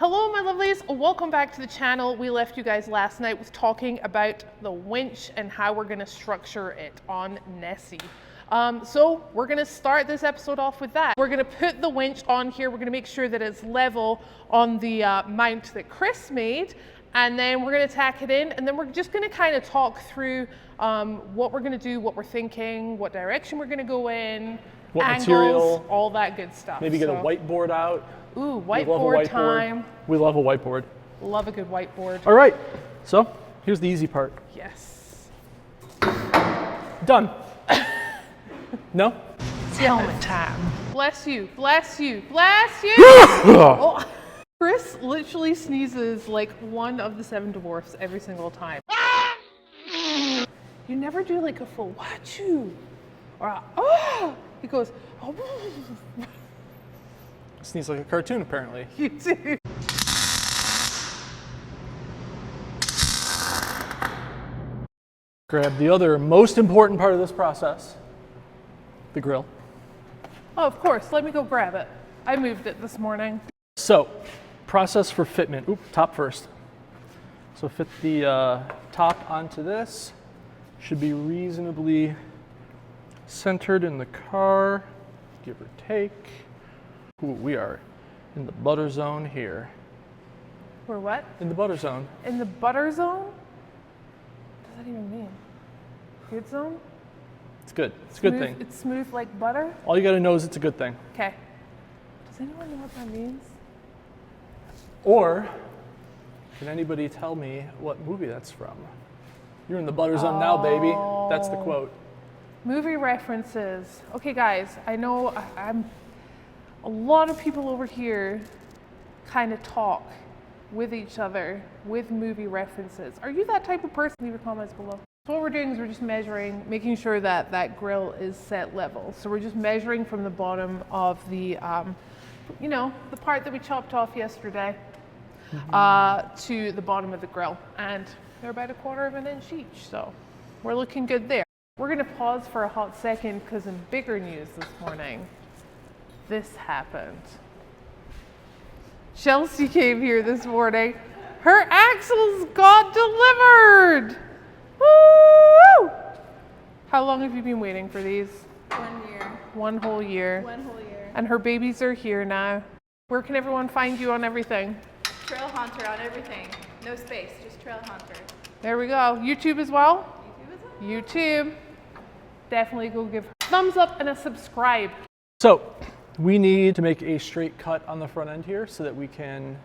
Hello my lovelies, welcome back to the channel. We left you guys last night with talking about the winch and how we're going to structure it on Nessie. So we're going to start this episode off with that. We're going to put the winch on here. We're going to make sure that it's level on the mount that Chris made, and then we're going to tack it in, and then we're just going to kind of talk through what we're going to do, what we're thinking, what direction we're going to go in, what angles, material, all that good stuff. Maybe get a whiteboard out. Ooh, whiteboard time. We love a whiteboard. Love a good whiteboard. All right, so here's the easy part. Yes. Done. No? It's helmet time. Bless you, bless you, bless you! Oh. Chris literally sneezes like one of the 7 dwarfs every single time. You never do like a full wachoo or a, oh! He goes, oh. Sneeze like a cartoon, apparently. You do. Grab the other most important part of this process, the grill. Oh, of course, let me go grab it. I moved it this morning. So, process for fitment. Oop, top first. So fit the top onto this. Should be reasonably centered in the car, give or take. Ooh, we are in the butter zone here. We're what? In the butter zone. In the butter zone? What does that even mean? Good zone? It's good. It's a good thing. It's smooth like butter? All you gotta know is it's a good thing. Okay. Does anyone know what that means? Or, can anybody tell me what movie that's from? You're in the butter zone now, baby. That's the quote. Movie references. Okay, guys, I know a lot of people over here kind of talk with each other with movie references. Are you that type of person? Leave your comments below. So what we're doing is we're just measuring, making sure that that grill is set level. So we're just measuring from the bottom of the, you know, the part that we chopped off yesterday to the bottom of the grill. And they're about 1/4 of an inch each, so we're looking good there. We're gonna pause for a hot second because in bigger news this morning, this happened. Chelsea came here this morning. Her axles got delivered! Woo! How long have you been waiting for these? 1 year. 1 whole year. 1 whole year. And her babies are here now. Where can everyone find you on everything? Trail Hunter on everything. No space, just Trail Hunter. There we go. YouTube as well? YouTube is on? YouTube. Definitely go give her a thumbs up and a subscribe. So, we need to make a straight cut on the front end here so that we can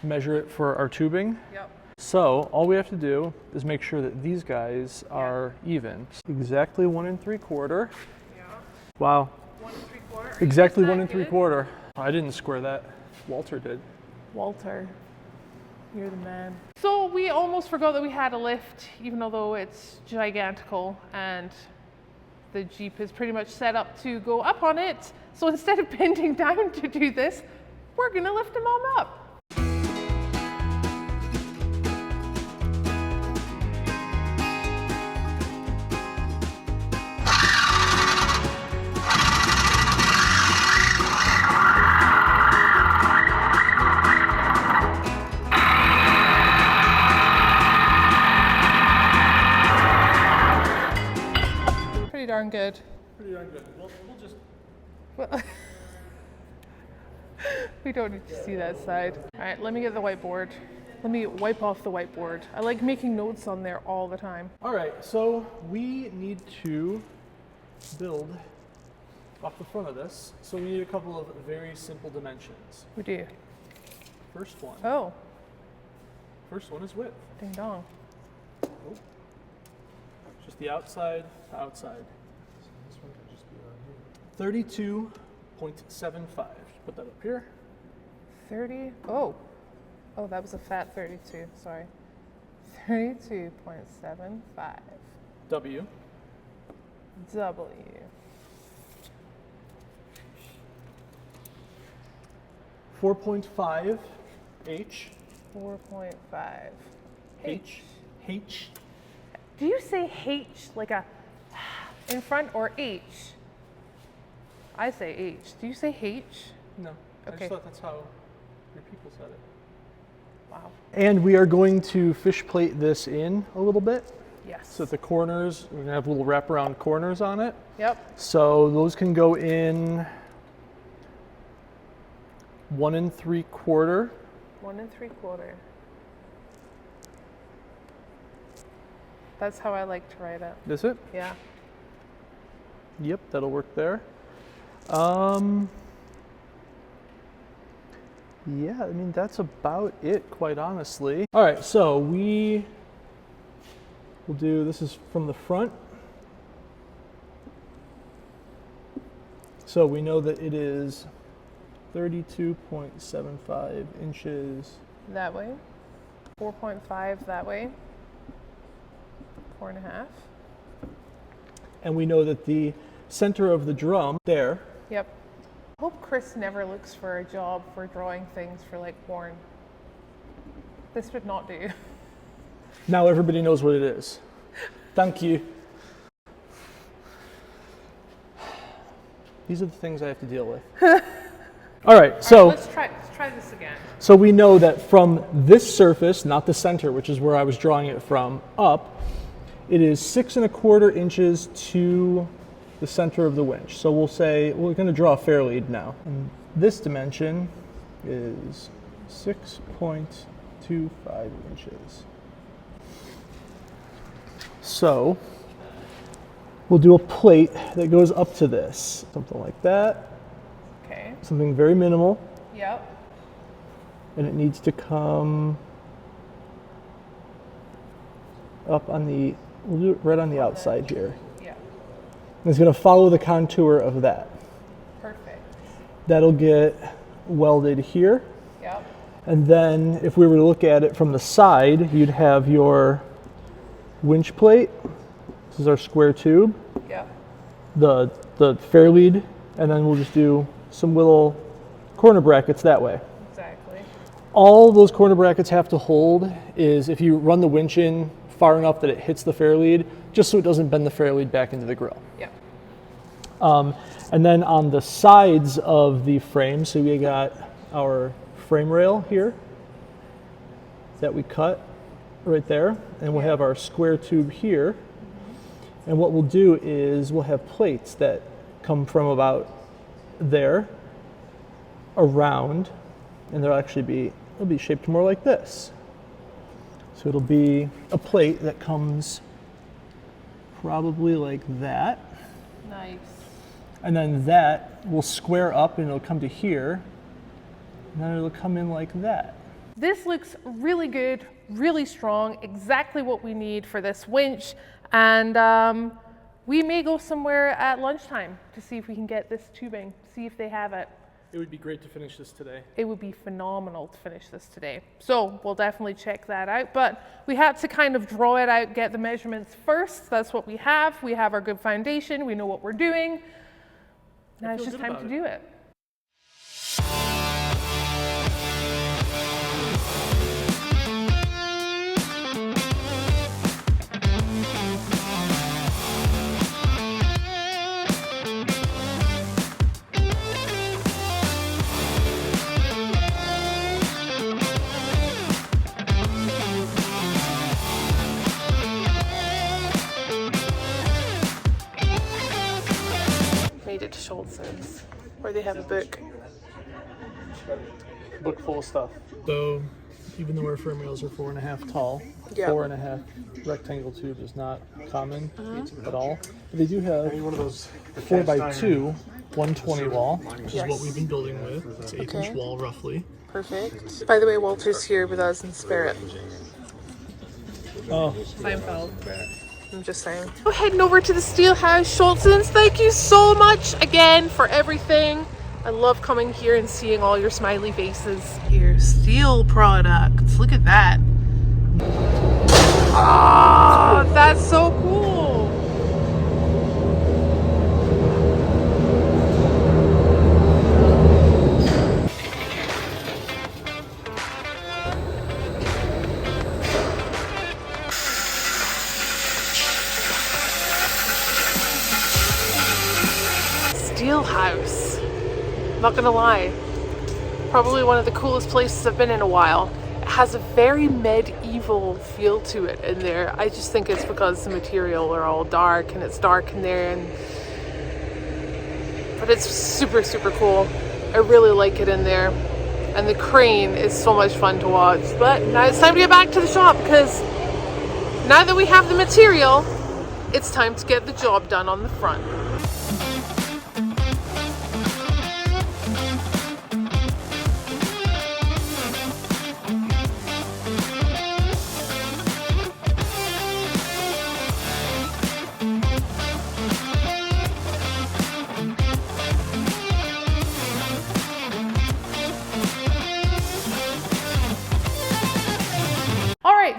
measure it for our tubing. Yep. So, all we have to do is make sure that these guys are even. Exactly 1 3/4. Yeah. Wow. 1 3/4. Exactly 1 3/4. I didn't square that. Walter did. Walter, you're the man. So we almost forgot that we had a lift, even though it's gigantical and the Jeep is pretty much set up to go up on it. So instead of bending down to do this, we're gonna lift them all up. Pretty darn good. Pretty darn good. We'll just... Well, we don't need to see that side. All right, let me get the whiteboard. Let me wipe off the whiteboard. I like making notes on there all the time. All right, so we need to build off the front of this. So we need a couple of very simple dimensions. We do. First one. Oh, First one is width. ding dong. Oh. Just the outside to outside. So this one can just be around here. 32.75. Put that up here. 30. Oh, that was a fat 32. Sorry. 32.75. W. W. 4.5 H. 4.5. H. H. Do you say H like a in front or H? I say H. Do you say H? No. I Okay. just thought that's how your people said it. Wow. And we are going to fish plate this in a little bit. Yes. So at the corners, we're gonna have little wraparound corners on it. Yep. So those can go in 1 3/4. 1 3/4. That's how I like to write it. Is it? Yeah. Yep, that'll work there. Yeah, I mean, that's about it, quite honestly. All right, so we'll do, this is from the front. So we know that it is 32.75 inches. That way. 4.5 that way. 4.5. And we know that the center of the drum there. Yep. I hope Chris never looks for a job for drawing things for like porn. This would not do. Now everybody knows what it is. Thank you. These are the things I have to deal with. All right, so let's try this again. So we know that from this surface, not the center, which is where I was drawing it from, up, it is 6 1/4 inches to the center of the winch. So we'll say, we're going to draw a fair lead now. And this dimension is 6.25 inches. So we'll do a plate that goes up to this, something like that. Okay. Something very minimal. Yep. And it needs to come up on the, we'll do it right on the outside here. Yeah. And it's going to follow the contour of that. Perfect. That'll get welded here. Yep. And then if we were to look at it from the side, you'd have your winch plate. This is our square tube. Yep. The fair lead, and then we'll just do some little corner brackets that way. Exactly. All those corner brackets have to hold is if you run the winch in far enough that it hits the fair lead, just so it doesn't bend the fair lead back into the grill. Yep. And then on the sides of the frame, so we got our frame rail here that we cut right there, and we'll have our square tube here. And what we'll do is we'll have plates that come from about there around, and they'll actually it'll be shaped more like this. So it'll be a plate that comes probably like that. Nice. And then that will square up and it'll come to here. And then it'll come in like that. This looks really good, really strong, exactly what we need for this winch. And we may go somewhere at lunchtime to see if we can get this tubing, see if they have it. It would be great to finish this today. It would be phenomenal to finish this today. So we'll definitely check that out. But we had to kind of draw it out, get the measurements first. That's what we have. We have our good foundation. We know what we're doing. Now it's just time to do it. Made it to Holls, where they have a book. Book full of stuff. So even though our frame rails are 4.5 tall, Yeah. 4.5 rectangle tube is not common at all. But they do have One of those 4x2 120 wall, which Yes. is what we've been building with. It's an 8-inch Okay. wall roughly. Perfect. By the way, Walter's here with us in spirit. Oh, Seinfeld. I'm just saying. We're heading over to the Steelhouse Schultzens. Thank you so much again for everything. I love coming here and seeing all your smiley faces. Here, steel products. Look at that. Oh, that's so cool. Steelhouse. Not gonna lie, probably one of the coolest places I've been in a while. It has a very medieval feel to it in there. I just think it's because the material are all dark and it's dark in there, but it's super, super cool. I really like it in there. And the crane is so much fun to watch. But now it's time to get back to the shop, because now that we have the material, it's time to get the job done on the front.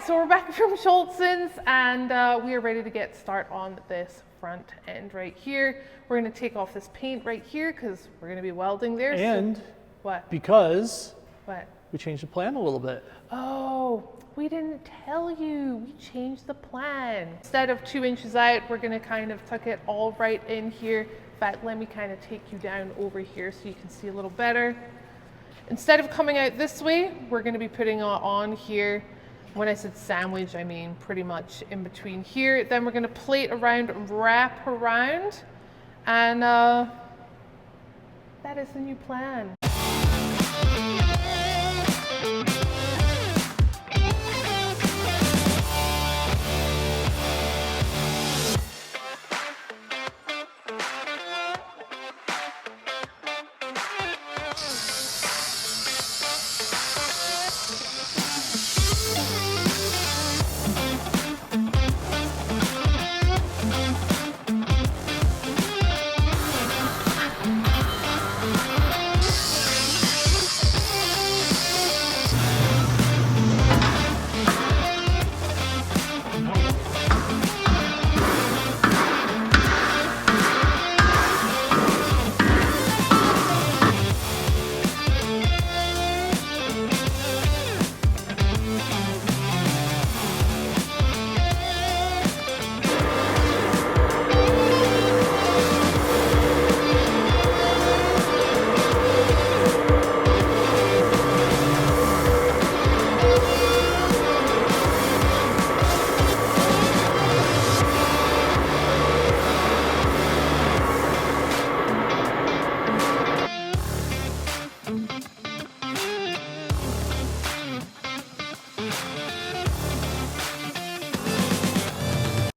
So we're back from Schultz's, and we are ready to get started on this front end right here. We're going to take off this paint right here because we're going to be welding there. And so, what? Because what? We changed the plan a little bit. Oh, we didn't tell you. We changed the plan. Instead of 2 inches out, we're going to kind of tuck it all right in here. In fact, let me kind of take you down over here so you can see a little better. Instead of coming out this way, we're going to be putting it on here. When I said sandwich, I mean pretty much in between here. Then we're going to plate around and wrap around. And that is the new plan.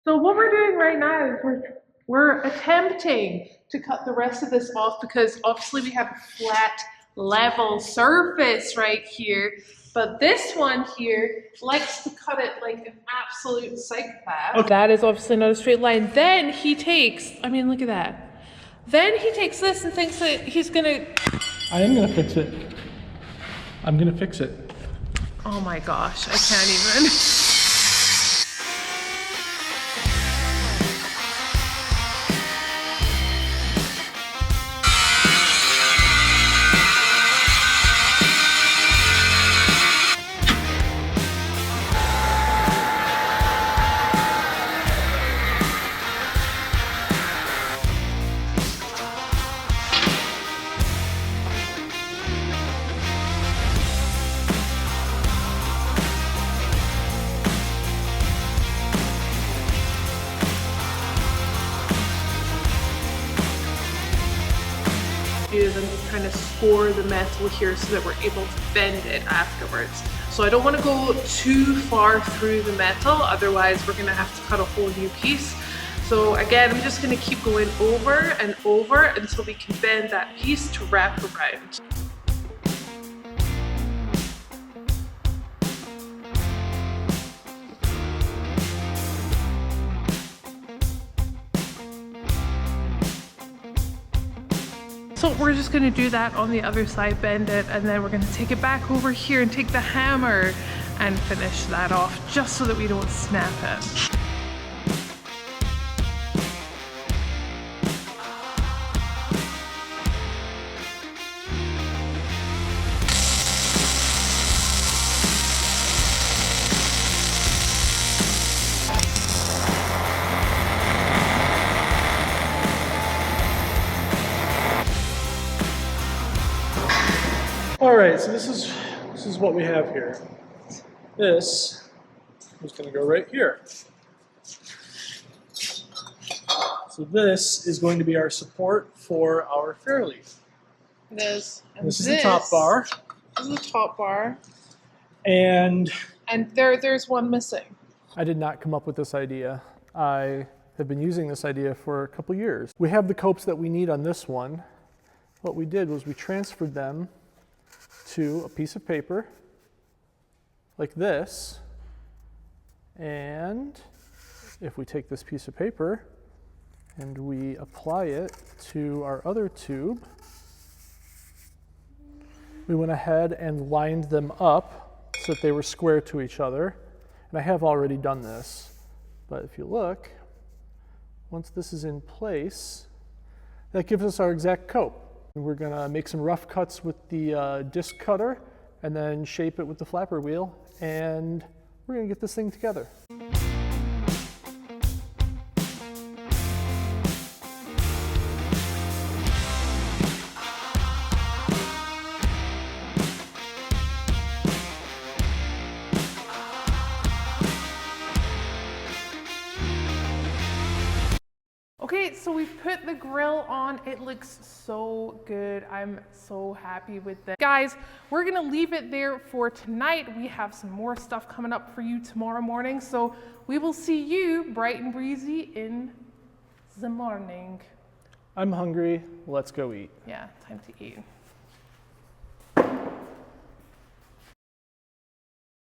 So what we're doing right now is we're attempting to cut the rest of this off, because obviously we have a flat, level surface right here. But this one here likes to cut it like an absolute psychopath. Okay. That is obviously not a straight line. Then he takes, I mean, look at that. Then he takes this and thinks that he's gonna... I am gonna fix it. I'm gonna fix it. Oh my gosh, I can't even. Is I'm just trying to score the metal here so that we're able to bend it afterwards. So I don't want to go too far through the metal, otherwise we're going to have to cut a whole new piece. So again, I'm just going to keep going over and over until we can bend that piece to wrap around. So we're just going to do that on the other side, bend it, and then we're going to take it back over here and take the hammer and finish that off, just so that we don't snap it. All right, so this is what we have here. this is going to go right here. So this is going to be our support for our fairleaf. It is. And This is the top bar. This is the top bar. And there's one missing. I did not come up with this idea. I have been using this idea for a couple years. We have the copes that we need on this one. What we did was we transferred them to a piece of paper like this. And if we take this piece of paper and we apply it to our other tube, we went ahead and lined them up so that they were square to each other. And I have already done this, but if you look, once this is in place, that gives us our exact cope. We're gonna make some rough cuts with the disc cutter and then shape it with the flapper wheel, and we're gonna get this thing together. Okay, so we've put the grill on. It looks so good. I'm so happy with this. Guys, we're gonna leave it there for tonight. We have some more stuff coming up for you tomorrow morning. So we will see you bright and breezy in the morning. I'm hungry, let's go eat. Yeah, time to eat.